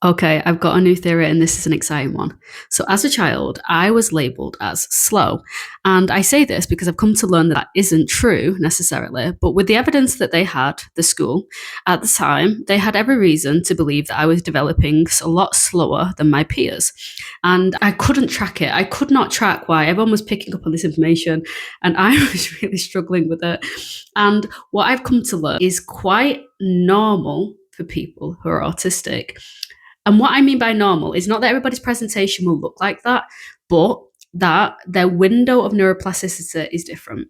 Okay, I've got a new theory, and this is an exciting one. So, as a child, I was labeled as slow. And I say this because I've come to learn that that isn't true necessarily. But with the evidence that they had, the school, at the time, they had every reason to believe that I was developing a lot slower than my peers. And I couldn't track it. I could not track why everyone was picking up on this information, and I was really struggling with it. And what I've come to learn is quite normal for people who are autistic. And what I mean by normal is not that everybody's presentation will look like that, but that their window of neuroplasticity is different.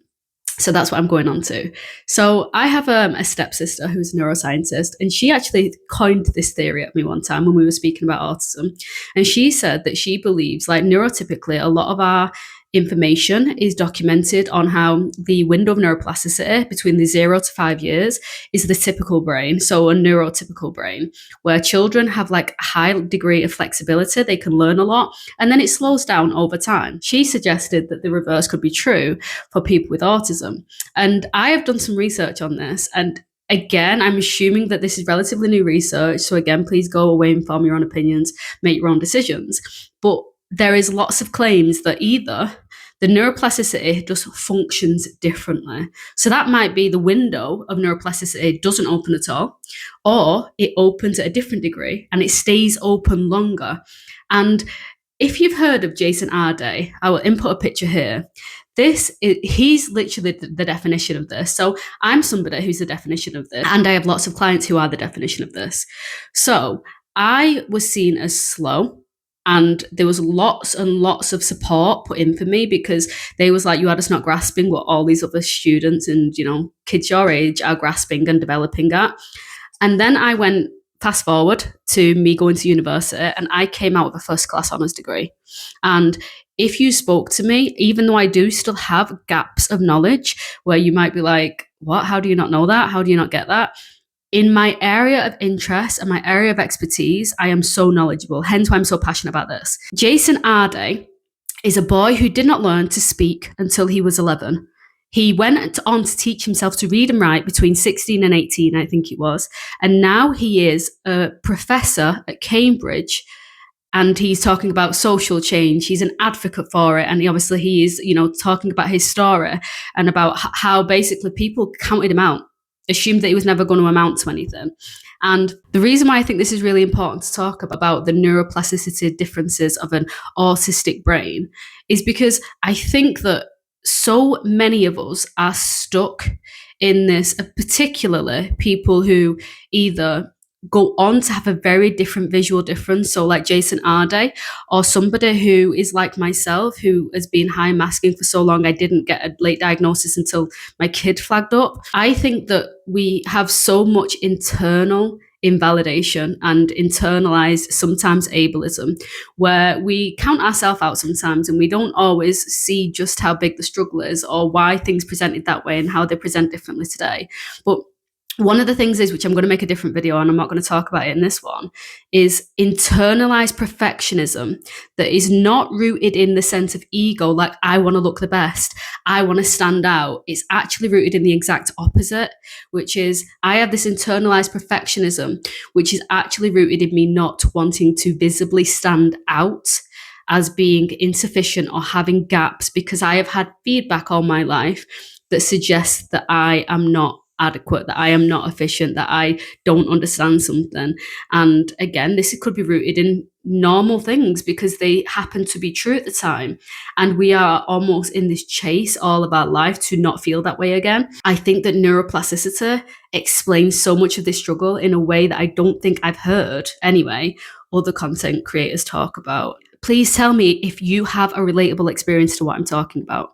So that's what I'm going on to. So I have a stepsister who's a neuroscientist, and she actually coined this theory at me one time when we were speaking about autism. And she said that she believes, like neurotypically, a lot of our information is documented on how the window of neuroplasticity between the 0 to 5 years is the typical brain. So a neurotypical brain, where children have like a high degree of flexibility, they can learn a lot, and then it slows down over time. She suggested that the reverse could be true for people with autism. And I have done some research on this. And again, I'm assuming that this is relatively new research. So again, please go away and form your own opinions, make your own decisions. But there is lots of claims that either the neuroplasticity just functions differently. So that might be the window of neuroplasticity doesn't open at all, or it opens at a different degree and it stays open longer. And if you've heard of Jason Arday, I will input a picture here. He's literally the definition of this. So I'm somebody who's the definition of this, and I have lots of clients who are the definition of this. So I was seen as slow, and there was lots and lots of support put in for me because they was like, you are just not grasping what all these other students and kids your age are grasping and developing at. And then I went fast forward to me going to university, and I came out with a first class honours degree. And if you spoke to me, even though I do still have gaps of knowledge where you might be like, what? How do you not know that? How do you not get that? In my area of interest and my area of expertise, I am so knowledgeable. Hence why I'm so passionate about this. Jason Arday is a boy who did not learn to speak until he was 11. He went on to teach himself to read and write between 16 and 18, I think it was. And now he is a professor at Cambridge, and he's talking about social change. He's an advocate for it. And obviously he is, talking about his story and about how basically people counted him out, assumed that he was never going to amount to anything. And the reason why I think this is really important to talk about the neuroplasticity differences of an autistic brain is because I think that so many of us are stuck in this, particularly people who either go on to have a very different visual difference. So like Jason Arday, or somebody who is like myself, who has been high masking for so long, I didn't get a late diagnosis until my kid flagged up. I think that we have so much internal invalidation and internalized sometimes ableism where we count ourselves out sometimes and we don't always see just how big the struggle is or why things presented that way and how they present differently today. But one of the things is, which I'm going to make a different video on, I'm not going to talk about it in this one, is internalized perfectionism that is not rooted in the sense of ego, like I want to look the best, I want to stand out. It's actually rooted in the exact opposite, which is I have this internalized perfectionism, which is actually rooted in me not wanting to visibly stand out as being insufficient or having gaps, because I have had feedback all my life that suggests that I am not adequate, that I am not efficient, that I don't understand something. And again, this could be rooted in normal things because they happen to be true at the time. And we are almost in this chase all of our life to not feel that way again. I think that neuroplasticity explains so much of this struggle in a way that I don't think I've heard, anyway, other content creators talk about. Please tell me if you have a relatable experience to what I'm talking about.